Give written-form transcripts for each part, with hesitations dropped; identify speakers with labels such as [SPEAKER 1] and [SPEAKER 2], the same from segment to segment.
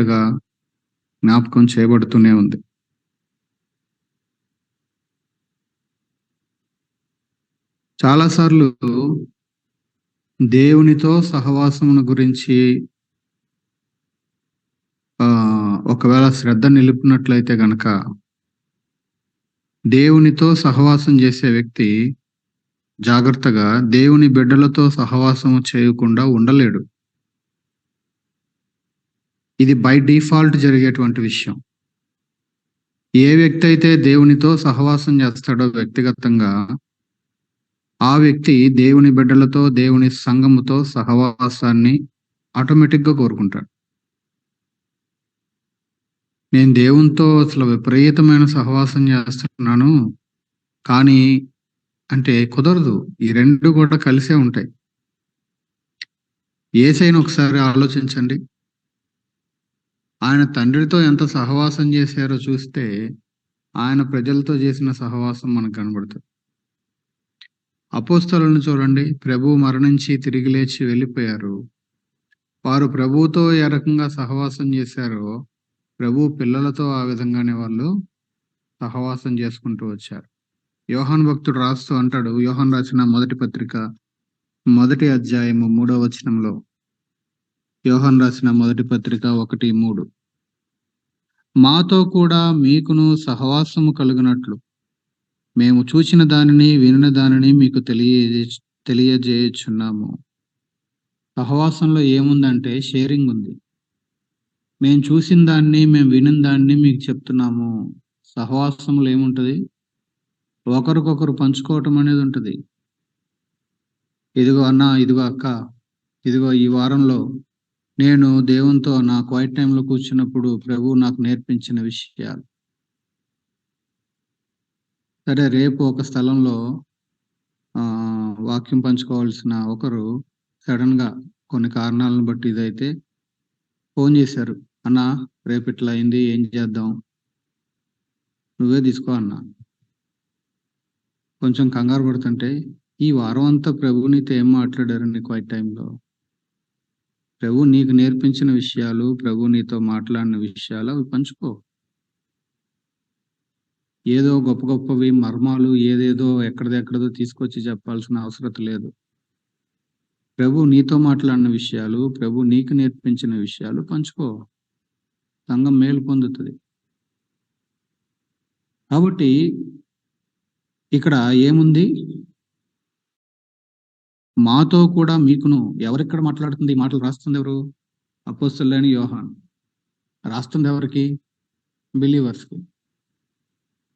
[SPEAKER 1] గా జ్ఞాపకం చేయబడుతూనే ఉంది. చాలా సార్లు దేవునితో సహవాసమును గురించి ఒకవేళ శ్రద్ధ నిలుపునట్లయితే గనక, దేవునితో సహవాసం చేసే వ్యక్తి జాగ్రత్తగా దేవుని బిడ్డలతో సహవాసము చేయకుండా ఉండలేడు. ఇది బై డిఫాల్ట్ జరిగేటువంటి విషయం. ఏ వ్యక్తి అయితే దేవునితో సహవాసం చేస్తాడో వ్యక్తిగతంగా, ఆ వ్యక్తి దేవుని బిడ్డలతో, దేవుని సంఘముతో సహవాసాన్ని ఆటోమేటిక్‌గా కోరుకుంటాడు. నేను దేవునితో అసలు విపరీతమైన సహవాసం చేస్తున్నాను. కానీ అంటే కుదరదు. ఈ 2 కూడా కలిసే ఉంటాయి. యేసయ్యను ఒకసారి ఆలోచించండి. ఆయన తండ్రితో ఎంత సహవాసం చేశారో చూస్తే, ఆయన ప్రజలతో చేసిన సహవాసం మనకు కనబడుతది. అపోస్తలులను చూడండి. ప్రభువు మరణించి తిరిగి లేచి వెళ్ళిపోయారు. వారు ప్రభువుతో ఏ రకంగా సహవాసం చేశారో, ప్రభువు పిల్లలతో ఆ విధంగానే వాళ్ళు సహవాసం చేసుకుంటూ వచ్చారు. యోహాను భక్తుడు రాస్తూ అంటాడు, యోహాను రాసిన మొదటి పత్రిక, మొదటి అధ్యాయము 3వ వచనంలో, యోహాను రాసిన మొదటి పత్రిక 1:3 మాతో కూడా మీకును సహవాసము కలుగునట్లు మేము చూచిన దానిని, వినిన దానిని మీకు తెలియజేయుచున్నాము. సహవాసంలో ఏముందంటే షేరింగ్ ఉంది. మేము చూసిన దాన్ని, మేము వినిన దాన్ని మీకు చెప్తున్నాము. సహవాసంలో ఏముంటది? ఒకరికొకరు పంచుకోవటం అనేది ఉంటది. ఇదిగో అన్న, ఇదిగో అక్క, ఇదిగో ఈ వారంలో నేను దేవునితో నా క్వైట్ టైంలో కూర్చున్నప్పుడు ప్రభువు నాకు నేర్పించిన విషయాలు. సరే, రేపు ఒక స్థలంలో వాక్యం పంచుకోవాల్సిన ఒకరు సడన్‌గా కొన్ని కారణాలను బట్టి ఇదైతే ఫోన్ చేశారు. అన్న, రేపు ఇట్లా అయింది, ఏం చేద్దాం? నువ్వే తీసుకో అన్న. కొంచెం కంగారు పడుతుంటే, ఈ వారం అంతా ప్రభువు నీతో ఏం మాట్లాడారు నీ క్వైట్ టైంలో? ప్రభువు నీకు నేర్పించిన విషయాలు, ప్రభువు నీతో మాట్లాడిన విషయాలు అవి పంచుకో. ఏదో గొప్ప గొప్పవి మర్మాలు ఏదేదో ఎక్కడిదెక్కడిదో తీసుకొచ్చి చెప్పాల్సిన అవసరం లేదు. ప్రభువు నీతో మాట్లాడిన విషయాలు, ప్రభువు నీకు నేర్పించిన విషయాలు పంచుకో. సంఘం మేలు పొందుతుంది. కాబట్టి ఇక్కడ ఏముంది? మాతో కూడా మీకును. ఎవరిక్కడ మాట్లాడుతుంది? ఈ మాటలు రాస్తుంది ఎవరు? అపోస్తలుడైన యోహాను. రాస్తుంది ఎవరికి? బిలీవర్స్‌కి.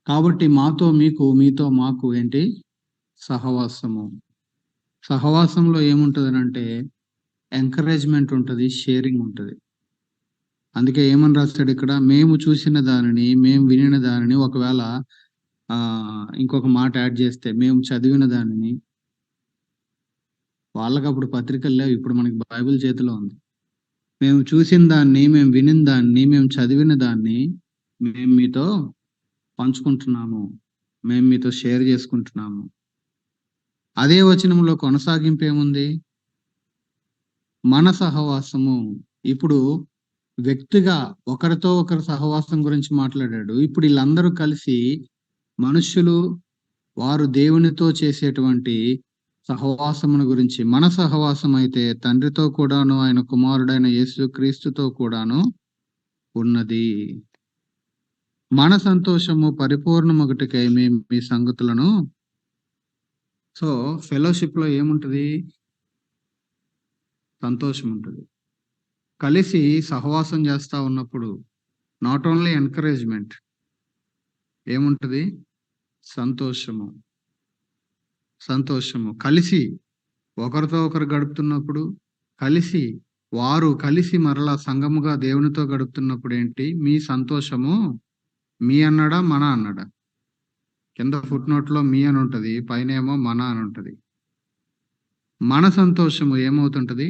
[SPEAKER 1] కాబట్టి మాతో మీకు, మీతో మాకు ఏంటి? సహవాసము. సహవాసంలో ఏముంటదనంటే ఎంకరేజ్‌మెంట్ ఉంటది, షేరింగ్ ఉంటది. అందుకే ఏమని రాస్తాడు ఇక్కడ? మేము చూసిన దానిని, మేము వినిన దానిని, ఒకవేళ ఇంకొక మాట యాడ్ చేస్తే మేము చదివిన దానిని, వాళ్ళకప్పుడు పత్రికలు లేవు. ఇప్పుడు మనకి బైబిల్ చేతిలో ఉంది. మేము చూసిన దాన్ని, మేము వినిన దాన్ని, మేము చదివిన దాన్ని మేము మీతో పంచుకుంటున్నాము. మేము మీతో షేర్ చేసుకుంటున్నాము. అదే వచనంలో కొనసాగింపు ఏముంది? మన సహవాసము. ఇప్పుడు వ్యక్తిగా ఒకరితో ఒకరు సహవాసం గురించి మాట్లాడాడు. ఇప్పుడు వీళ్ళందరూ కలిసి మనుష్యులు వారు దేవునితో చేసేటువంటి సహవాసమును గురించి, మన సహవాసం అయితే తండ్రితో కూడాను, ఆయన కుమారుడైన యేసుక్రీస్తుతో కూడాను ఉన్నది. మన సంతోషము పరిపూర్ణమగుటకై మేము ఈ సంగతులను సో ఫెలోషిప్‌లో ఏముంటది? సంతోషం ఉంటది. కలిసి సహవాసం చేస్తా ఉన్నప్పుడు నాట్ ఓన్లీ ఎంకరేజ్‌మెంట్ ఏముంటది? సంతోషము. సంతోషము. కలిసి ఒకరితో ఒకరు గడుపుతున్నప్పుడు, వారు కలిసి మరలా సంఘముగా దేవునితో గడుపుతున్నప్పుడు ఏంటి? మీ సంతోషము మీ అన్నాడా? మన అన్నాడా? కింద ఫుట్‌నోట్‌లో మీ అని ఉంటది. పైనేమో మన అని ఉంటది. మన సంతోషము ఏమవుతుంటది?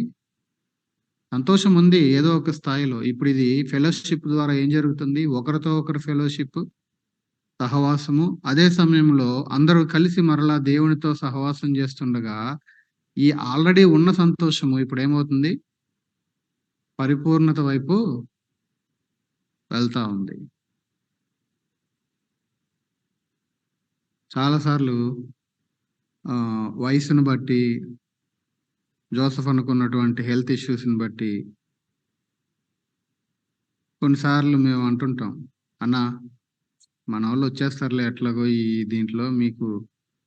[SPEAKER 1] సంతోషం ఉంది ఏదో ఒక స్థాయిలో. ఇప్పుడు ఇది ఫెలోషిప్ ద్వారా ఏం జరుగుతుంది? ఒకరితో ఒకరు ఫెలోషిప్, సహవాసము. అదే సమయంలో అందరూ కలిసి మరలా దేవునితో సహవాసం చేస్తుండగా, ఈ ఆల్రెడీ ఉన్న సంతోషము ఇప్పుడు ఏమవుతుంది? పరిపూర్ణత వైపు వెళ్తా ఉంది. చాలా సార్లు వయసును బట్టి, జోసెఫ్ అనుకున్నటువంటి హెల్త్ ఇష్యూస్‌ని బట్టి కొన్నిసార్లు మేము అంటుంటాం, "అన్నా మనోళ్ళు వచ్చేస్తారులే ఎట్లాగో ఈ దీంట్లో మీకు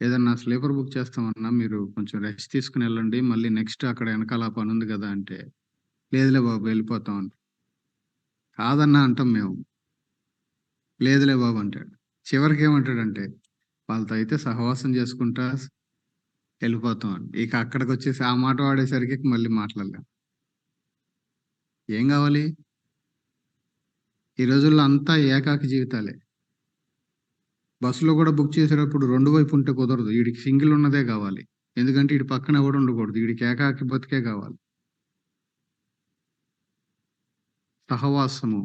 [SPEAKER 1] ఏదన్నా స్లీపర్ బుక్ చేస్తామన్నా మీరు కొంచెం రెస్ట్ తీసుకొని వెళ్ళండి. మళ్ళీ నెక్స్ట్ అక్కడ వెనకాల ఆ పనుంది కదా!" అంటే, "లేదులే బాబు వెళ్ళిపోతాం" అంటాం. కాదన్నా అంటాం మేము. "లేదులే బాబు" అంటాడు. చివరికేమంటాడంటే, "వాళ్ళతో అయితే సహవాసం చేసుకుంటా వెళ్ళిపోతాం" అని. ఇక అక్కడికొచ్చేసి ఆ మాట వాడేసరికి మళ్ళీ మాట్లాడలేం. ఏం కావాలి? ఈ రోజుల్లో అంతా ఏకాకి జీవితాలే. బస్సులో కూడా బుక్ చేసేటప్పుడు 2 వైపు ఉంటే కుదరదు. ఈడికి సింగిల్ ఉన్నదే కావాలి. ఎందుకంటే ఈడి పక్కన ఎవడు ఉండకూడదు. ఈడికి ఏకాకి బతుకే కావాలి. సహవాసము,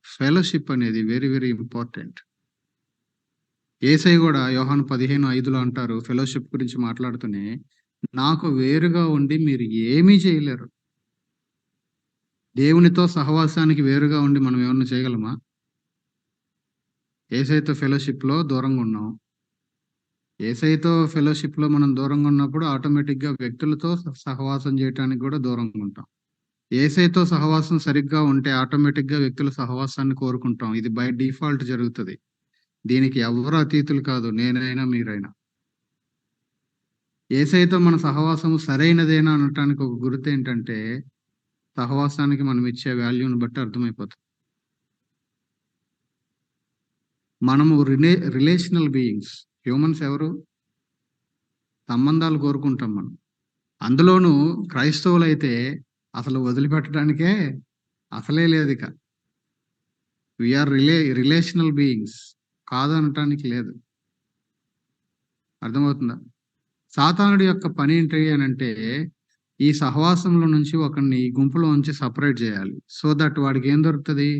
[SPEAKER 1] ఫెలోషిప్ అనేది వెరీ వెరీ ఇంపార్టెంట్. యేసయ్య గూడా యోహాను 15:5లో అంటారు ఫెలోషిప్ గురించి మాట్లాడుతూనే, "నాకు వేరుగా ఉండి మీరు ఏమీ చేయలేరు." దేవునితో సహవాసానికి వేరుగా ఉండి మనం ఏమన్నా చేయగలమా? యేసయ్యతో ఫెలోషిప్‌లో దూరంగా ఉన్నాం. యేసయ్యతో ఫెలోషిప్‌లో మనం దూరంగా ఉన్నప్పుడు ఆటోమేటిక్‌గా వ్యక్తులతో సహవాసం చేయటానికి గూడా దూరంగా ఉంటాం. యేసయ్యతో సహవాసం సరిగ్గా ఉంటే ఆటోమేటిక్‌గా వ్యక్తుల సహవాసాన్ని కోరుకుంటాం. ఇది బై డిఫాల్ట్ జరుగుతది. దీనికి ఎవ్వరు అతీతులు కాదు. నేనైనా, మీరైనా. యేసయ్యతో మన సహవాసం సరైనదేనా అనటానికి ఒక గుర్తేంటంటే, సహవాసానికి మనం ఇచ్చే వాల్యూని బట్టి అర్థమైపోతది. మనము రిలేషనల్ బీయింగ్స్. హ్యూమన్స్ ఎవరు? సంబంధాలు కోరుకుంటాం మనం. అందులోనూ క్రైస్తవులైతే అసలు వదిలిపెట్టడానికే అసలే లేదిక. We are relational beings. కాదనటానికి లేదు. అర్థమవుతుందా? సాతానుడి యొక్క పనేంటి అనంటే, ఈ సహవాసంలో నుంచి ఒకడిని ఈ గుంపులో నుంచి సెపరేట్ జేయాలి. సో దట్ వాడికేం దొరుకుతది?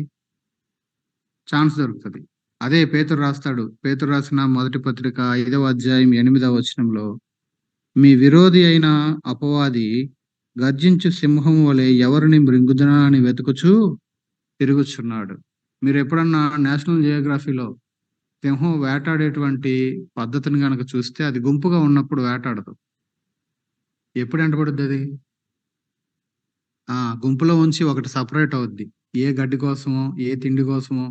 [SPEAKER 1] ఛాన్స్ దొరుకుతది. అదే పేతురు రాస్తాడు. పేతురు రాసిన మొదటి పత్రిక 5వ అధ్యాయం 8వ వచనంలో, "మీ విరోధి అయిన అపవాది గర్జించు సింహం వలె ఎవరిని మృంగుదునా అని వెతుకుచూ తిరుగుచున్నాడు." మీరెప్పుడన్నా నేషనల్ జియోగ్రఫీలో సింహం వేటాడేటువంటి పద్ధతిని గనక చూస్తే అది గుంపుగా ఉన్నప్పుడు వేటాడదు. ఎప్పుడు ఎంటబడుద్దది? గుంపులో ఉంచి ఒకటి సెపరేట్ అవుద్ది. ఏ గడ్డి కోసమో, ఏ తిండి కోసమో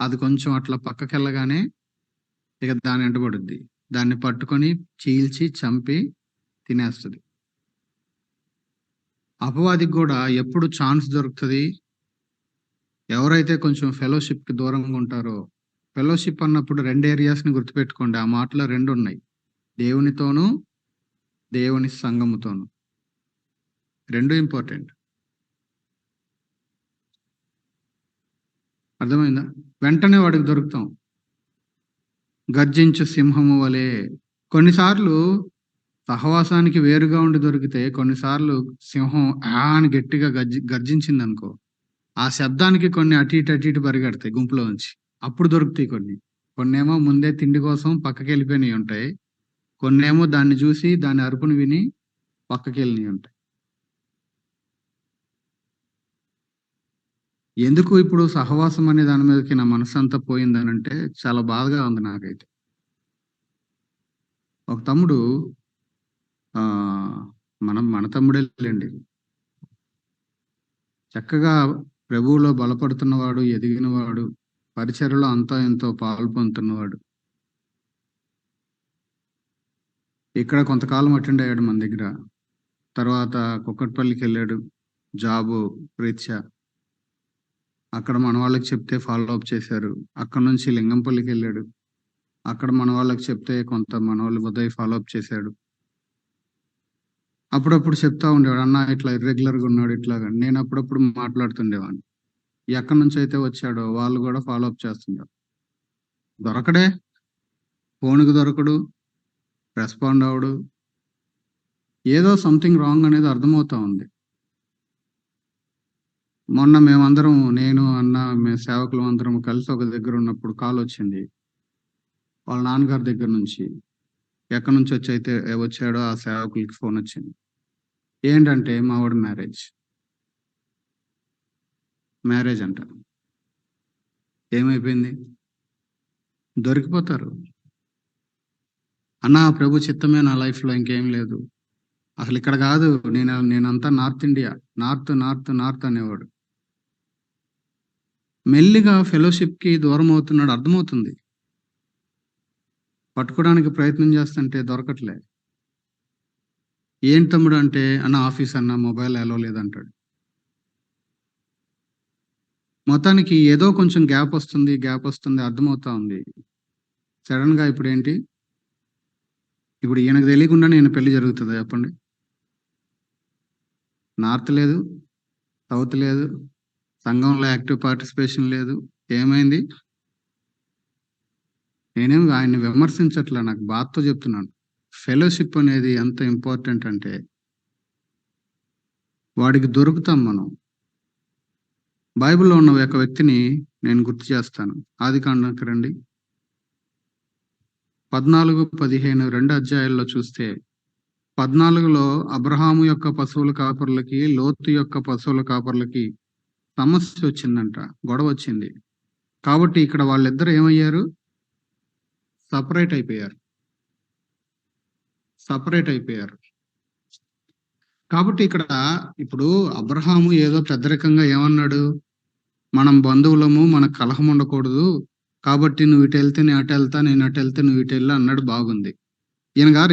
[SPEAKER 1] అది కొంచెం అట్లా పక్కకెళ్ళగానే ఇక దాని ఎంటబడుద్ది. దాన్ని పట్టుకొని చీల్చి, చంపి తినేస్తది. అపవాదికి గూడా ఎప్పుడు ఛాన్స్ దొరుకుతది? ఎవరైతే కొంచెం ఫెలోషిప్‌కి దూరంగా ఉంటారో, ఫెలోషిప్ అన్నప్పుడు 2 ఏరియాస్‌ని గుర్తుపెట్టుకోండి. ఆ మాటలో 2 ఉన్నాయి. దేవునితోనూ, దేవుని సంఘముతోను. 2 ఇంపార్టెంట్. అర్థమైందా? వెంటనే వాడికి దొరుకుతాం. గర్జించు సింహము వలె. కొన్నిసార్లు సహవాసానికి వేరుగా ఉండి దొరికితే, కొన్నిసార్లు సింహం అని గట్టిగా గర్జించిందనుకో, ఆ శబ్దానికి కొన్ని అటు ఇటు, అటు ఇటు పరిగెడతాయి గుంపులోంచి. అప్పుడు దొరుకుతాయి కొన్ని. కొన్నేమో ముందే తిండి కోసం పక్కకెళ్ళిపోయినయుంటాయి. కొన్నేమో దాన్ని జూసి, దాని అరుపును విని పక్కకెళ్ళినయుంటాయి. ఎందుకు ఇప్పుడు సహవాసం అనే దాని మీదకి నా మనసంతా పోయిందనంటే, చాలా బాధగా ఉంది నాకైతే. ఒక తమ్ముడు ఆహ్, మన తమ్ముడే లెండి. చక్కగా ప్రభువులో బలపడుతున్నవాడు, ఎదిగినవాడు, పరిచర్యలో అంతో ఎంతో పాలు పొందుతున్నవాడు. ఇక్కడ కొంతకాలం అటెండ్ అయ్యాడు మన దగ్గర. తర్వాత కూకట్పల్లికెళ్ళాడు. జాబు రీత్యా. అక్కడ మన వాళ్ళకి చెప్తే ఫాలో అప్ చేశారు. అక్కడి నుంచి లింగంపల్లికెళ్ళాడు. అక్కడ మన వాళ్ళకి చెప్తే కొంత మనోళ్ళు ఉదయ్ ఫాలో అప్ చేశాడు. అప్పుడప్పుడు చెప్తా ఉండేవాడు. "అన్న ఇట్లా ఇర్రెగ్యులర్‌గా ఉన్నాడు ఇట్లాగా." నేను అప్పుడప్పుడు మాట్లాడుతుండేవాడిని. ఎక్కడి నుంచైతే వచ్చాడో వాళ్ళు గూడా ఫాలో అప్ చేస్తున్నారు. దొరకడే. ఫోన్‌కి దొరకడు. రెస్పాండ్ అవ్వడు. ఏదో సంథింగ్ రాంగ్ అనేది అర్థమవుతా ఉంది. మొన్న మేమందరం నేను, అన్న, మేము సేవకులం అందరం కలిసి ఒక దగ్గర ఉన్నప్పుడు కాలొచ్చింది. వాళ్ళ నాన్నగారి దగ్గర నుంచి. ఎక్కడి నుంచొచ్చైతే వచ్చాడో ఆ సేవకులకి ఫోనొచ్చింది. ఏంటంటే మా వాడి మ్యారేజ్. మ్యారేజ్ అంట. ఏమైపోయింది? దొరికిపోతారు. అన్నా ప్రభు చిత్తమే నా లైఫ్‌లో ఇంకేం లేదు. అసలు ఇక్కడ కాదు. నేనంతా north India. North, north, north అనేవాడు. మెల్లిగా ఫెలోషిప్‌కి దూరం అవుతున్నాడు అర్థమవుతుంది. పట్టుకోవడానికి ప్రయత్నం చేస్తుంటే దొరకట్లే. ఏంటి తమ్ముడు అంటే, అన్న ఆఫీస్ అన్న మొబైల్ అలో లేదంటాడు. మొత్తానికి ఏదో కొంచెం గ్యాప్ వస్తుంది అర్థమవుతా ఉంది. సడెన్‌గా ఇప్పుడేంటి? ఇప్పుడు ఈయనకు తెలియకుండా నేను పెళ్లి జరుగుతుందా చెప్పండి? నార్త్ లేదు, సౌత్ లేదు, సంఘంలో యాక్టివ్ పార్టిసిపేషన్ లేదు. ఏమైంది? నేనేం ఆయన్ని విమర్శించట్లా. నాకు బాధతో చెప్తున్నాను. ఫెలోషిప్ అనేది ఎంత ఇంపార్టెంట్ అంటే, వాడికి దొరుకుతాం మనం. బైబిల్‌లో ఉన్న ఒక వ్యక్తిని నేను గుర్తు చేస్తాను. ఆదికాండంకి రండి. 14, 15 2 అధ్యాయాల్లో చూస్తే 14లో అబ్రహాము యొక్క పశువుల కాపరులకి, లోతు యొక్క పశువుల కాపరులకి సమస్య వచ్చిందంట. గొడవ వచ్చింది. కాబట్టి ఇక్కడ వాళ్ళిద్దరు ఏమయ్యారు? సెపరేట్ అయిపోయారు. సెపరేట్ అయిపోయారు. కాబట్టి ఇక్కడ ఇప్పుడు అబ్రహాము ఏదో పెద్దరికంగా ఏమన్నాడు? మనం బంధువులము, మనకు కలహం ఉండకూడదు. కాబట్టి నువ్వు ఇటెళ్తే నేను అటెళ్తా, నేను అటెళ్తే నువ్వు ఇటెళ్ళు అన్నాడు బాగుంది. ఈయన గారు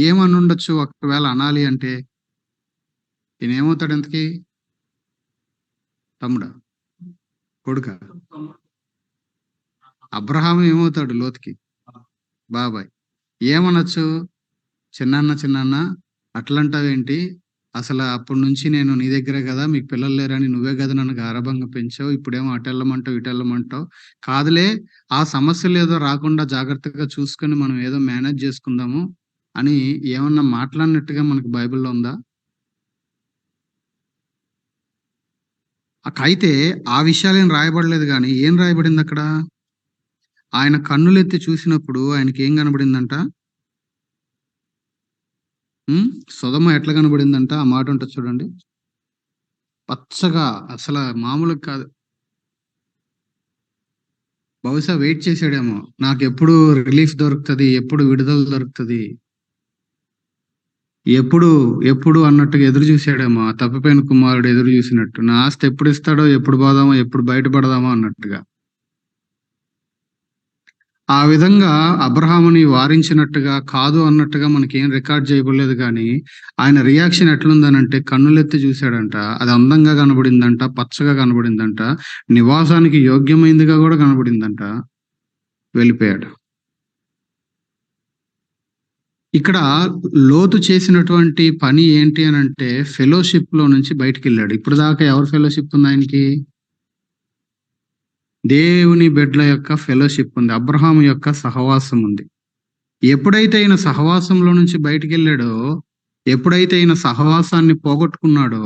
[SPEAKER 1] ఏమనుండొచ్చు ఒకవేళ అనాలి అంటే? ఈయన ఏమవుతాడు ఇంతకీ? తమ్ముడా? కొడుకా? అబ్రహాము ఏమవుతాడు లోతుకి? బాబాయ్. ఏమనొచ్చు? చిన్నాన్న అట్లంటావేంటి? అసలు అప్పటి నుంచి నేను నీ దగ్గరే కదా, మీకు పిల్లలు లేరని నువ్వే కదా నన్ను గారాబంగా పెంచావు. ఇప్పుడేమో అటెళ్ళమంటావు, ఇటెళ్ళమంటావు. కాదులే, ఆ సమస్యలు ఏదో రాకుండా జాగ్రత్తగా చూసుకొని మనం ఏదో మేనేజ్ చేసుకుందాము అని ఏమన్నా మాట్లాడినట్టుగా మనకు బైబిల్‌లో ఉందా? అయితే ఆ విషయాలేం రాయబడలేదు గానీ, ఏం రాయబడిందక్కడ? ఆయన కన్నులెత్తి చూసినప్పుడు ఆయనకేం కనబడిందంట? సొదొమ ఎట్లా కనబడిందంట? ఆ మాట ఉంటది చూడండి. పచ్చగా అసల మామూలుగా కాదు. బహుశా వెయిట్ చేసాడేమో. నాకెప్పుడు రిలీఫ్ దొరుకుతది, ఎప్పుడు విడుదల దొరుకుతది, ఎప్పుడు, ఎప్పుడు అన్నట్టుగా ఎదురు చూసాడేమో. ఆ తప్పిపోయిన కుమారుడు ఎదురు చూసినట్టు. నా ఆస్తి ఎప్పుడు ఇస్తాడో, ఎప్పుడు పోదామో, ఎప్పుడు బయటపడదామో అన్నట్టుగా. ఆ విధంగా అబ్రహాముని వారించినట్టుగా, కాదు అన్నట్టుగా మనకేం రికార్డ్ చేయబడలేదు గానీ, ఆయన రియాక్షన్ ఎట్లుందనంటే కన్నులెత్తి చూసాడంట. అది అందంగా కనబడిందంట, పచ్చగా కనబడిందంట, నివాసానికి యోగ్యమైందిగా గూడా కనబడిందంట. వెళ్ళిపోయాడు. ఇక్కడ లోతు చేసినటువంటి పని ఏంటి అనంటే, ఫెలోషిప్‌లో నుంచి బయటికెళ్ళాడు. ఇప్పటిదాకా ఎవరి ఫెలోషిప్ ఉంది ఆయనకి? దేవుని బిడ్డల యొక్క ఫెలోషిప్ ఉంది. అబ్రహాము యొక్క సహవాసం ఉంది. ఎప్పుడైతే ఈయన సహవాసంలో నుంచి బయటికెళ్ళాడో, ఎప్పుడైతే ఈయన సహవాసాన్ని పోగొట్టుకున్నాడో,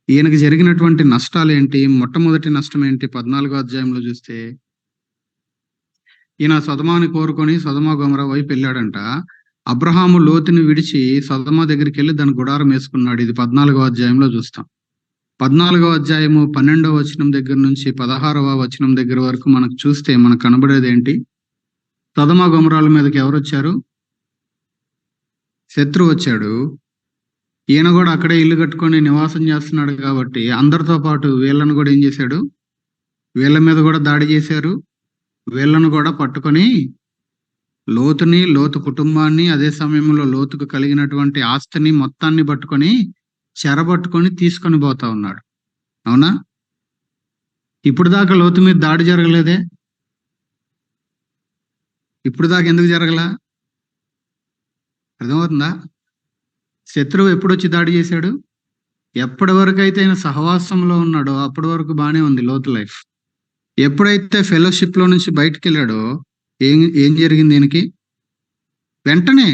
[SPEAKER 1] ఈయనకి జరిగినటువంటి నష్టాలేంటి? మొట్టమొదటి నష్టం ఏంటి? 14 అధ్యాయంలో చూస్తే, ఈయన సొదొమని కోరుకొని సొదొమ, గొమొర్రా వైపు వెళ్ళాడంట. అబ్రహాము లోతుని విడిచి సొదొమ దగ్గరికెళ్ళి దాని గుడారం వేసుకున్నాడు. ఇది 14 అధ్యాయంలో చూస్తాం. 14 అధ్యాయము 12వ వచనం దగ్గర నుంచి 16వ వచనం దగ్గర వరకు మనకు చూస్తే మనకు కనబడేదేంటి? సొదొమ, గొమొర్రాల మీదకి ఎవరొచ్చారు? శత్రువు వచ్చాడు. ఈయన గూడా అక్కడే ఇల్లు కట్టుకొని నివాసం చేస్తున్నాడు కాబట్టి, అందరితో పాటు వీళ్ళని గూడా ఏం చేశాడు? వీళ్ళ మీద గూడా దాడి చేశారు. వీళ్ళను గూడా పట్టుకొని లోతుని, లోతు కుటుంబాన్ని, అదే సమయంలో లోతుకు కలిగినటువంటి ఆస్తిని మొత్తాన్ని పట్టుకొని, చెరబట్టుకొని తీసుకొని పోతా ఉన్నాడు. అవునా? ఇప్పటిదాకా లోతు మీద దాడి జరగలేదే? ఇప్పటిదాకా ఎందుకు జరగలా? అర్థమవుతుందా? శత్రువు ఎప్పుడొచ్చి దాడి చేశాడు? ఎప్పటి వరకైతే ఆయన సహవాసంలో ఉన్నాడో అప్పటి వరకు బానే ఉంది లోతు లైఫ్. ఎప్పుడైతే ఫెలోషిప్‌లో నుంచి బయటికెళ్ళాడో ఏం ఏం జరిగింది ఈయనకి? వెంటనే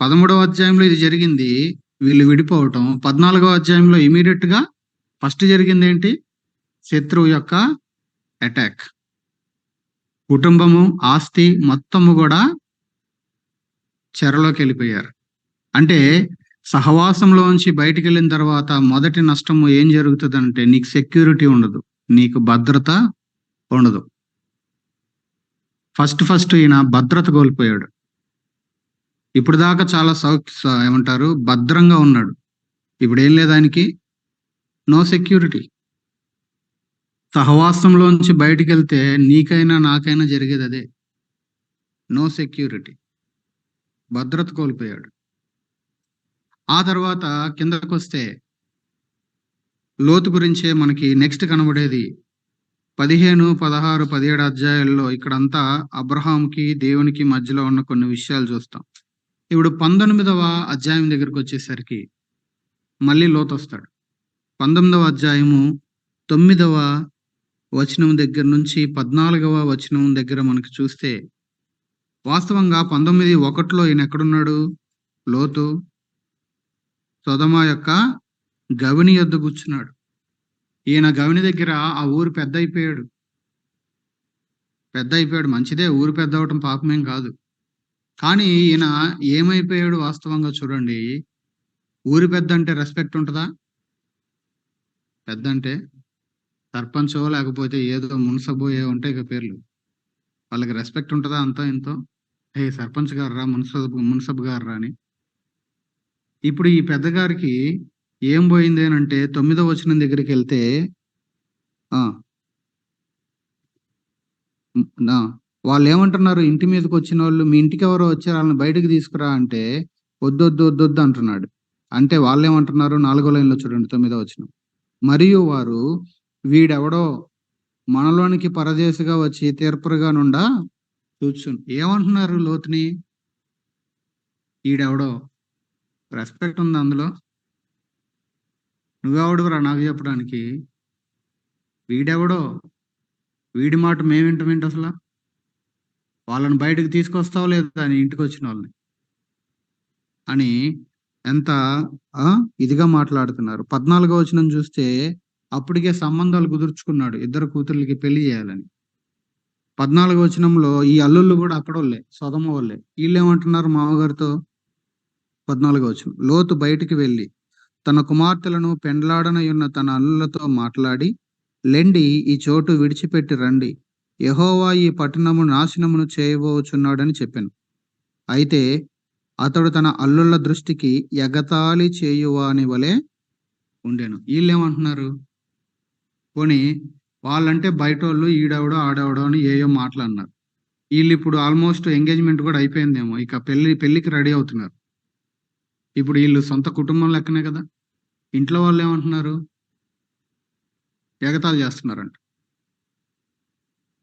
[SPEAKER 1] 13వ అధ్యాయంలో ఇది జరిగింది. వీళ్ళు విడిపోవటం. 14వ అధ్యాయంలో ఇమ్మీడియేట్‌గా ఫస్ట్ జరిగిందేంటి? శత్రువు యొక్క అటాక్. కుటుంబము, ఆస్తి మొత్తము గూడా చెరలోకెళ్ళిపోయారు. అంటే సహవాసంలోంచి బయటికెళ్ళిన తర్వాత మొదటి నష్టము ఏం జరుగుతదంటే, నీకు సెక్యూరిటీ ఉండదు. నీకు భద్రత ఉండదు. ఫస్ట్ ఈయన భద్రత కోల్పోయాడు. ఇప్పుడు దాకా చాలా ఏమంటారు భద్రంగా ఉన్నాడు. ఇప్పుడేం లేదు ఆయనకి. No security. సహవాసంలోంచి బయటికెళ్తే నీకైనా, నాకైనా జరిగేదదే. No security. భద్రత కోల్పోయాడు. ఆ తర్వాత కిందకొస్తే లోతు గురించే మనకి నెక్స్ట్ కనబడేది 15, 16, 17 అధ్యాయాల్లో ఇక్కడంతా అబ్రహాంకి, దేవునికి మధ్యలో ఉన్న కొన్ని విషయాలు చూస్తాం. ఇప్పుడు 19వ అధ్యాయం దగ్గరకొచ్చేసరికి మళ్ళీ లోతొస్తాడు. 19వ అధ్యాయము 9వ వచనం దగ్గర నుంచి 14వ వచనం దగ్గర మనకి చూస్తే వాస్తవంగా 19:1 ఈయన ఎక్కడున్నాడు? లోతు సొదొమ యొక్క గవిని యొద్ద కూర్చున్నాడు. ఈయన గవిని దగ్గర ఆ ఊరు పెద్దయిపోయాడు. మంచిదే, ఊరు పెద్దవటం పాపమేం కాదు. కానీ ఈయన ఏమైపోయాడు వాస్తవంగా చూడండి. ఊరి పెద్దంటే రెస్పెక్ట్ ఉంటదా? పెద్దంటే సర్పంచో లేకపోతే ఏదో మున్సబో ఏవో ఉంటాయి కదా పేర్లు. వాళ్ళకి రెస్పెక్ట్ ఉంటదా అంతో ఇంతో? "ఏయ్! సర్పంచ్ గారురా, మున్సబ్ గారురా" అని. ఇప్పుడు ఈ పెద్దగారికి ఏం పోయింది అనంటే 9వ వచనం దగ్గరికెళ్తే ఆ! ఆ! వాళ్ళేమంటున్నారు, ఇంటి మీదకొచ్చినోళ్ళు, "మీ ఇంటికెవరో వచ్చారు ఆళ్ళని బయటికి తీసుకురా" అంటే, "ఒద్దొద్దు" అంటున్నాడు. అంటే వాళ్ళేమంటున్నారు 4 లైన్‌లో చూడండి 9వ వచనం. "మరియు వారు వీడెవడో మనలోనికి పరదేశిగా వచ్చి తీర్పరిగా నుండా చూచున్." ఏమంటున్నారు లోతుని? ఈడెవడో రెస్పెక్ట్ ఉందా అందులో? "నువ్వెవడివిరా నాకు చెప్పడానికి? వీడెవడో? వీడి మాట మేమింటమేంటసల? వాళ్ళని బయటకి తీసుకొస్తావా లేదా నీ ఇంటికొచ్చినోళ్ళని?" అని ఎంత ఆ! ఇదిగా మాట్లాడుతున్నారు. 14వ వచనం చూస్తే అప్పటికే సంబంధాలు కుదుర్చుకున్నాడు. ఇద్దరు కూతుర్లకి పెళ్లి చేయాలని. 14వ వచనంలో ఈ అల్లుళ్ళు గూడా అక్కడోళ్ళే. సొదొమ వోళ్ళే. ఈళ్ళేమంటున్నారు మామగారితో 14వ వచనం. లోతు బయటికి వెళ్లి తన కుమార్తెలను పెండ్లాడనయున్న తన అల్లులతో మాట్లాడి, లెండి ఈ చోటు విడిచిపెట్టి రండి. యెహోవా ఈ పట్టణము నాశనమును చేయబోచున్నాడని చెప్పెను. అయితే అతడు తన అల్లుళ్ళ దృష్టికి ఎగతాళి చేయువాని వలె ఉండెను. ఈళ్ళేమంటున్నారు? పోనీ వాళ్ళంటే బయటోళ్ళు, ఈడెవడో, ఆడెవడో అని ఏయో మాటలన్నారు. ఈళ్ళిప్పుడు ఆల్మోస్ట్ ఎంగేజ్‌మెంట్ గూడా అయిపోయిందేమో. ఇక పెళ్ళికి రెడీ అవుతున్నారు. ఇప్పుడు ఈళ్ళు సొంత కుటుంబం లెక్కనే కదా! ఇంట్లో వాళ్ళేమంటున్నారు? ఎగతాళి చేస్తున్నారంట.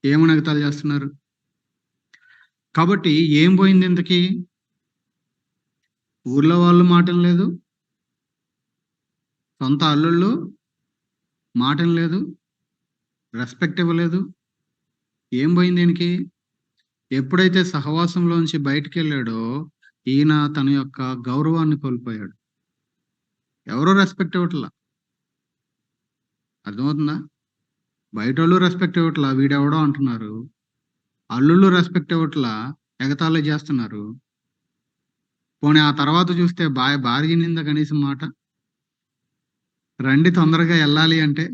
[SPEAKER 1] ఏమని ఎగతాళి చేస్తున్నారు? కాబట్టి ఏం పోయింది ఇంతకీ? ఊర్లో వాళ్ళు మాటినలేదు. సొంత అల్లుళ్ళు మాటినలేదు. రెస్పెక్ట్ ఇవ్వలేదు. ఏం పోయింది ఈయనకి? ఎప్పుడైతే సహవాసంలోంచి బయటికెళ్ళాడో, ఈయన తన యొక్క గౌరవాన్ని కోల్పోయాడు. ఎవరు రెస్పెక్ట్ ఇవ్వట్ల. అర్థమవుతుందా? బయటోళ్ళు రెస్పెక్ట్ ఇవ్వట్ల. వీడెవడో అంటున్నారు. అల్లుళ్ళు రెస్పెక్ట్ ఇవ్వట్ల. ఎగతాళి చేస్తున్నారు. పోనీ ఆ తర్వాత చూస్తే భార్య ఇనిందా కనీసం మాట? రండి తొందరగా ఎళ్ళాలి అంటే,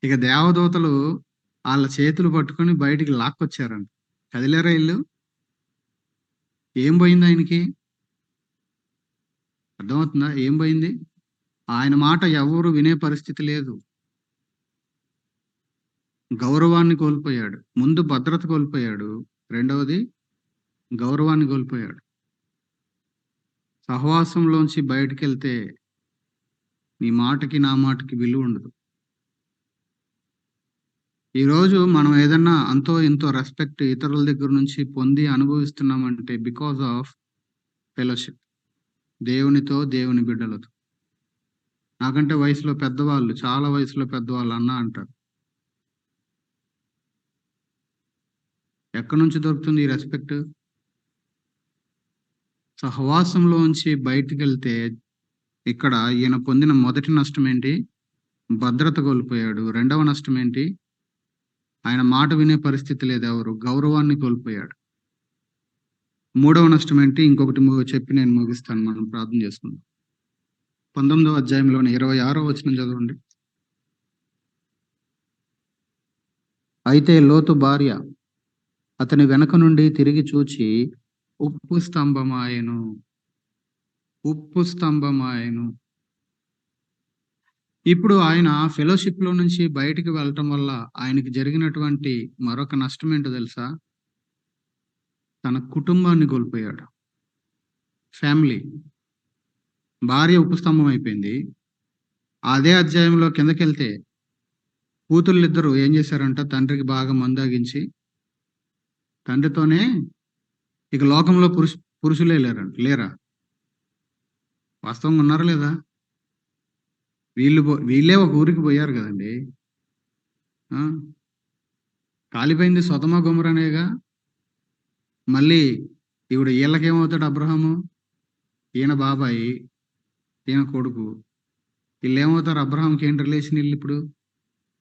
[SPEAKER 1] ఇక దేవదూతలు ఆళ్ళ చేతులు పట్టుకొని బయటికి లాక్కొచ్చారంట. కదిలారా ఈళ్ళు? ఏం పోయింది ఆయనకి? అర్థమవుతుందా? ఏం పోయింది? ఆయన మాట ఎవ్వరు వినే పరిస్థితి లేదు. గౌరవాన్ని కోల్పోయాడు. ముందు భద్రత కోల్పోయాడు. రెండవది గౌరవాన్ని కోల్పోయాడు. సహవాసంలోంచి బయటికెళ్తే నీ మాటకి, నా మాటకి విలువుండదు. ఈరోజు మనం ఏదన్నా అంతో ఇంతో రెస్పెక్ట్ ఇతరుల దగ్గర నుంచి పొంది అనుభవిస్తున్నామంటే బికాస్ ఆఫ్ ఫెలోషిప్. దేవునితో, దేవుని బిడ్డలతో. నాకంటే వయసులో పెద్దవాళ్ళు, చాలా వయసులో పెద్దవాళ్ళు అన్న అంటారు. ఎక్కడి నుంచి దొరుకుతుంది ఈ రెస్పెక్ట్? సహవాసంలోంచి బయటికెళ్తే ఇక్కడ ఈయన పొందిన మొదటి నష్టమేంటి? భద్రత కోల్పోయాడు. రెండవ నష్టమేంటి? ఆయన మాట వినే పరిస్థితి లేదు ఎవరు. గౌరవాన్ని కోల్పోయాడు. మూడవ నష్టమేంటి? ఇంకొకటి చెప్పి నేను ముగిస్తాను. మనం ప్రార్థన చేసుకుందాం. 19వ అధ్యాయంలోని 26వ వచనం చదవండి. అయితే లోతు భార్య అతని వెనక నుండి తిరిగి చూచి ఉప్పు స్తంభమాయెను. ఉప్పు స్తంభమాయెను. ఇప్పుడు ఆయన ఫెలోషిప్‌లో నుంచి బయటికి వెళ్ళటం వల్ల ఆయనకి జరిగినటువంటి మరొక నష్టం ఏంటో తెలుసా? తన కుటుంబాన్ని కోల్పోయాడు. ఫ్యామిలీ. భార్య ఉప్పు స్తంభం అయిపోయింది. అదే అధ్యాయంలో కిందకెళ్తే కూతుళ్ళిద్దరూ ఏం చేశారంట, తండ్రికి బాగా మందాగించి తండ్రితోనే ఇక లోకంలో పురుషులే లేరా? వాస్తవంగా ఉన్నారా లేదా? వీళ్ళే ఒక ఊరికి పోయారు కదండీ! ఆ! కాలిపోయింది సొదొమ గొమొర్రానేగా. మళ్ళీ ఇప్పుడు ఈళ్ళకేమవుతాడు అబ్రాహాము? ఈయన బాబాయి, ఈయన కొడుకు. ఈళ్ళేమవుతారు? అబ్రాహాంకి ఏం రిలేషన్ ఈళ్ళిప్పుడు?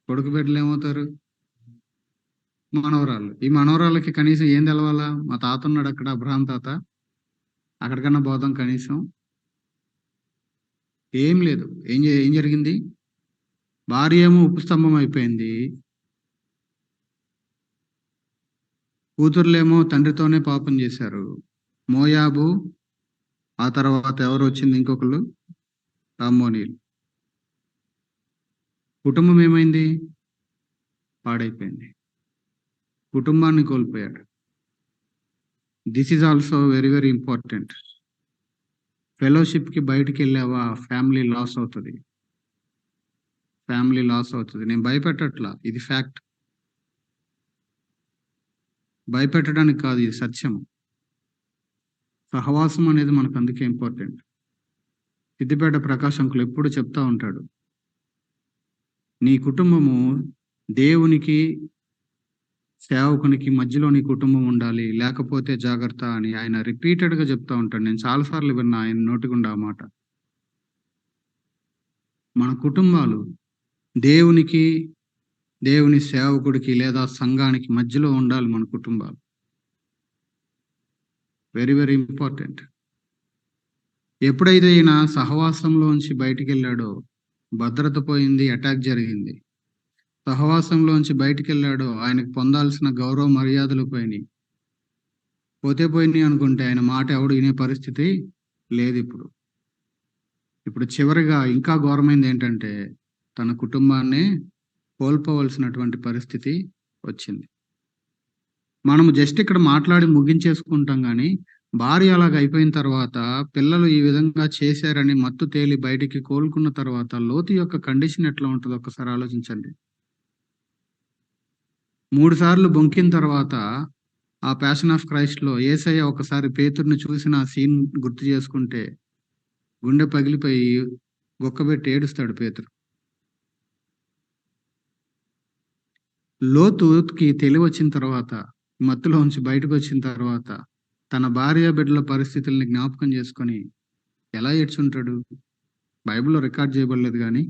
[SPEAKER 1] కొడుకు బిడ్డలేమవుతారు? మనవరాళ్ళు. ఈ మనవరాళ్ళకి కనీసం ఏం తెలవాలా? మా తాతున్నాడక్కడ అబ్రాహాం తాత. అక్కడికన్నా పోదాం కనీసం. ఏం లేదు. ఏం జరిగింది? భార్య ఏమో ఉప్పు స్తంభం అయిపోయింది. కూతుర్లేమో తండ్రితోనే పాపం చేశారు. మోయాబు, ఆ తర్వాత ఎవరొచ్చింది ఇంకొకళ్ళు? అమ్మోనీయులు. కుటుంబం ఏమైంది? పాడైపోయింది. కుటుంబాన్ని కోల్పోయాడు. This is also very, very important. ఫెలోషిప్‌కి బయటికెళ్ళావా ఫ్యామిలీ లాస్ అవుతది. ఫ్యామిలీ లాస్ అవుతది. నేను భయపెట్టట్లా. ఇది ఫ్యాక్ట్. భయపెట్టడానికి కాదు, ఇది సత్యం. సహవాసం అనేది మనకు అందుకే ఇంపార్టెంట్. సిద్దిపేట ప్రకాష్ అంకుల్ ఎప్పుడు చెప్తా ఉంటాడు. నీ కుటుంబము దేవునికి, సేవకునికి మధ్యలో నీ కుటుంబం ఉండాలి. లేకపోతే జాగ్రత్త అని ఆయన రిపీటెడ్‌గా చెప్తా ఉంటాడు. నేను చాలా సార్లు విన్నా ఆయన నోటి గుండా ఆ మాట. మన కుటుంబాలు దేవునికి, దేవుని సేవకుడికి లేదా సంఘానికి మధ్యలో ఉండాలి మన కుటుంబాలు. Very, very important. ఎప్పుడైతే ఈయన సహవాసంలోంచి బయటికెళ్ళాడో భద్రత పోయింది, అటాక్ జరిగింది. సహవాసంలోంచి బయటికెళ్ళాడో ఆయనకు పొందాల్సిన గౌరవ మర్యాదలు పోయినియి. పోయినియి అనుకుంటే ఆయన మాట ఎవడు వినే పరిస్థితి లేదిప్పుడు. ఇప్పుడు చివరిగా ఇంకా ఘోరమైందేంటంటే తన కుటుంబాన్నే కోల్పోవలసినటువంటి పరిస్థితి వచ్చింది. మనము జస్ట్ ఇక్కడ మాట్లాడి ముగించేసుకుంటాం గానీ, భార్య అలాగయిపోయిన తర్వాత, పిల్లలు ఈ విధంగా చేశారని మత్తు తేలి బయటికి కోలుకున్న తర్వాత, లోతు యొక్క కండిషన్ ఎట్లా ఉంటదో ఒక్కసారి ఆలోచించండి. 3 సార్లు బొంకిన తర్వాత, ఆ 'ప్యాషన్ ఆఫ్ క్రైస్ట్‌లో' యేసయ్య ఒకసారి పేతురుని చూసిన ఆ సీన్ గుర్తు చేసుకుంటే, గుండె పగిలిపోయి గుక్కబెట్టి ఏడుస్తాడు పేతురు. లోతుకి తెలివొచ్చిన తర్వాత, మత్తులోంచి బయటకొచ్చిన తర్వాత, తన భార్య బిడ్డల పరిస్థితుల్ని జ్ఞాపకం చేసుకొని ఎలా ఏడ్చుంటాడు? బైబిల్‌లో రికార్డ్ చేయబడలేదు గానీ,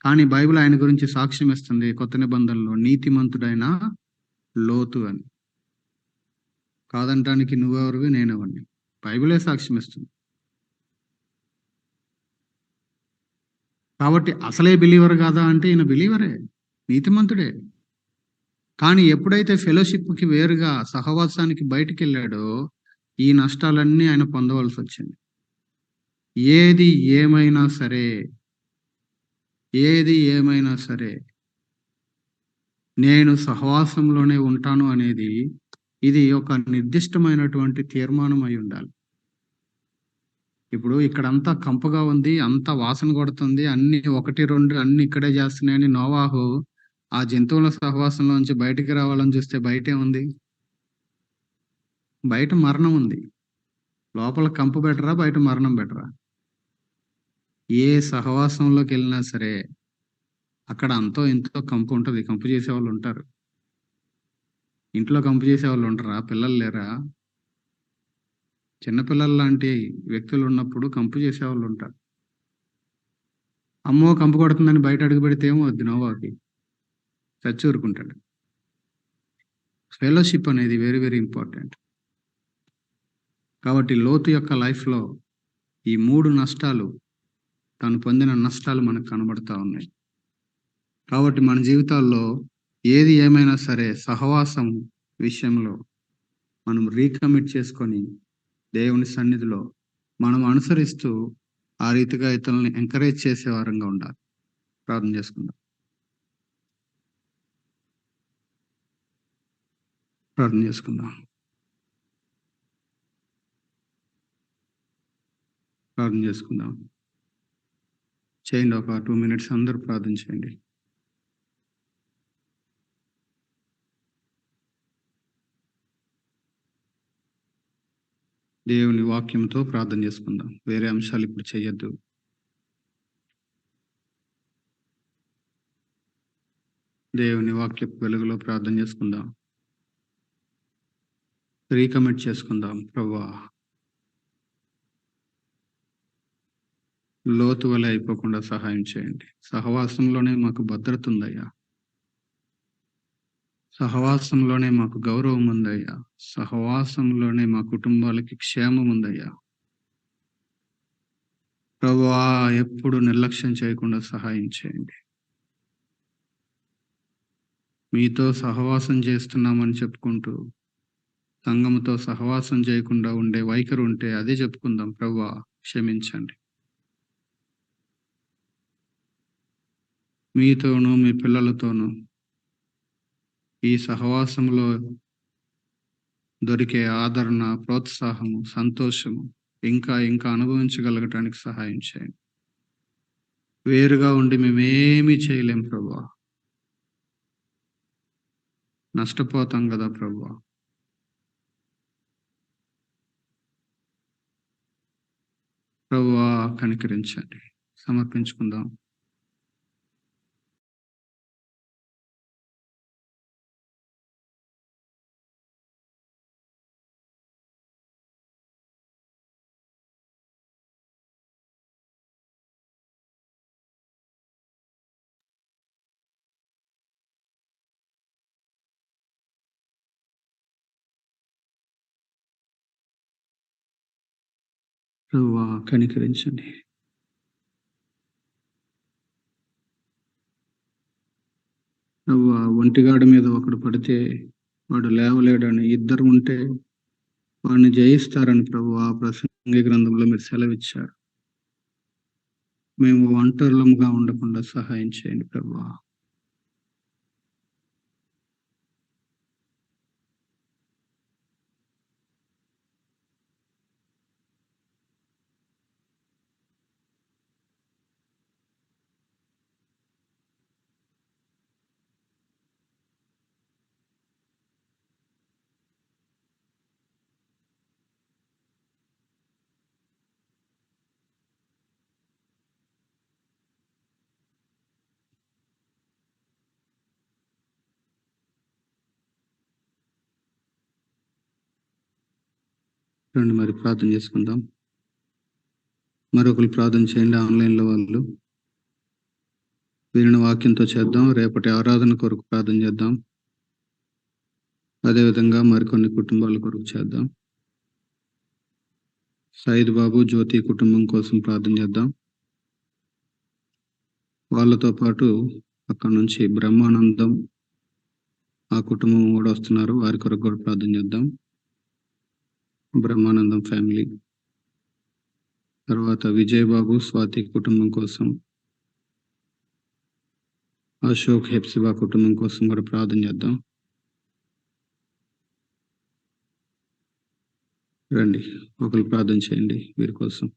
[SPEAKER 1] కానీ బైబిల్ ఆయన గురించి సాక్ష్యం ఇస్తుంది కొత్త నిబంధనలో నీతిమంతుడైన లోతు అని. కాదనటానికి నువ్వెవరివి? నేనెవరిని? బైబిలే సాక్ష్యం ఇస్తుంది. కాబట్టి అసలే బిలీవర్ కాదా అంటే ఈయన బిలీవరే. నీతిమంతుడే. కానీ ఎప్పుడైతే ఫెలోషిప్‌కి వేరుగా సహవాసానికి బయటికెళ్ళాడో, ఈ నష్టాలన్నీ ఆయన పొందవలసొచ్చింది. ఏది ఏమైనా సరే, ఏది ఏమైనా సరే, నేను సహవాసంలోనే ఉంటాను అనేది, ఇది ఒక నిర్దిష్టమైనటువంటి తీర్మానం అయ్యుండాలి. ఇప్పుడు ఇక్కడంతా కంపగా ఉంది, అంతా వాసన కొడుతుంది, అన్నీ 1, 2 అన్నీ ఇక్కడే చేస్తున్నాయని నోవాహు ఆ జంతువుల సహవాసంలోంచి బయటికి రావాలని చూస్తే బయటేముంది? బయట మరణం ఉంది. లోపల కంపు బెటరా? బయట మరణం బెటరా? ఏ సహవాసంలోకెళ్ళినా సరే, అక్కడ అంతో ఇంతో కంపు ఉంటది. కంపు చేసేవాళ్ళుంటారు. ఇంట్లో కంపు చేసేవాళ్ళు ఉండరా? పిల్లలు లేరా? చిన్న పిల్లల్లాంటి వ్యక్తులున్నప్పుడు కంపు చేసేవాళ్ళుంటారు. అమ్మో! కంపు కొడుతుందని బయట అడుగుపెడితే ఏమవుద్ది నోవాకి? చచ్చి ఊరుకుంటాడు. ఫెలోషిప్ అనేది వెరీ, వెరీ ఇంపార్టెంట్. కాబట్టి లోతు యొక్క లైఫ్‌లో ఈ 3 నష్టాలు, తను పొందిన నష్టాలు మనకు కనబడతా ఉన్నాయి. కాబట్టి మన జీవితాల్లో ఏది ఏమైనా సరే సహవాసం విషయంలో మనం రీకమిట్ చేసుకొని దేవుని సన్నిధిలో మనం అనుసరిస్తూ ఆ రీతిగా ఇతరులని ఎంకరేజ్ చేసే వారంగా ఉండాలి. ప్రార్థన చేసుకుందాం. ప్రార్థన చేసుకుందాం. ప్రార్థన చేసుకుందాం. చేయండి. ఒక 2 మినిట్స్ అందరూ ప్రార్థన చేయండి. దేవుని వాక్యంతో ప్రార్థన చేసుకుందాం. వేరే అంశాలు ఇప్పుడు చేయొద్దు. దేవుని వాక్యపు వెలుగులో ప్రార్థన చేసుకుందాం. రీకమిట్ చేసుకుందాం. ప్రభువా, లోతు వలె అయిపోకుండా సహాయం చేయండి. సహవాసంలోనే మాకు భద్రత ఉందయ్యా. సహవాసంలోనే మాకు గౌరవం ఉందయ్యా. సహవాసంలోనే మా కుటుంబాలకి క్షేమం ఉందయ్యా. ప్రభువా, ఎప్పుడు నిర్లక్ష్యం చేయకుండా సహాయం చేయండి. మీతో సహవాసం చేస్తున్నామని చెప్పుకుంటూ సంఘముతో సహవాసం చేయకుండా ఉండే వైఖరి ఉంటే అదే చెప్పుకుందాం. ప్రభువా, క్షమించండి. మీతోనూ మీ పిల్లలతోనూ ఈ సహవాసంలో దొరికే ఆదరణ, ప్రోత్సాహము, సంతోషము ఇంకా ఇంకా అనుభవించగలగటానికి సహాయం చేయండి. వేరుగా ఉండి మేమేమీ చేయలేం ప్రభువా. నష్టపోతాం కదా ప్రభువా. ప్రభువా, కనికరించండి. సమర్పించుకుందాం. ప్రభువా, కనికరించండి. ప్రభువా, ఒంటిగాడి మీద ఒకడు పడితే వాడు లేవలేడని ఇద్దరు ఉంటే వాడిని జయిస్తారని ప్రభువా ప్రసంగి గ్రంథంలో మీరు సెలవిచ్చారు. మేము ఒంటరులముగా ఉండకుండా సహాయం చేయండి ప్రభువా. రండి మరి ప్రార్థన చేసుకుందాం. మరొకరు ప్రార్థన చేయండి. ఆన్లైన్లో వాళ్ళు వీరిని వాక్యంతో చేద్దాం. రేపటి ఆరాధన కొరకు ప్రార్థన చేద్దాం. అదేవిధంగా మరికొన్ని కుటుంబాల కొరకు చేద్దాం. సైద్ బాబు, జ్యోతి కుటుంబం కోసం ప్రార్థన చేద్దాం. వాళ్ళతో పాటు అక్కడ నుంచి బ్రహ్మానందం ఆ కుటుంబం కూడా వస్తున్నారు. వారి కొరకు కూడా ప్రార్థన చేద్దాం. బ్రహ్మానందం ఫ్యామిలీ. తర్వాత విజయ్ బాబు, స్వాతి కుటుంబం కోసం, అశోక్ హెప్సిబా కుటుంబం కోసం కూడా ప్రార్థన చేద్దాం. రండి, ఒకరు ప్రార్థన చేయండి వీరి కోసం.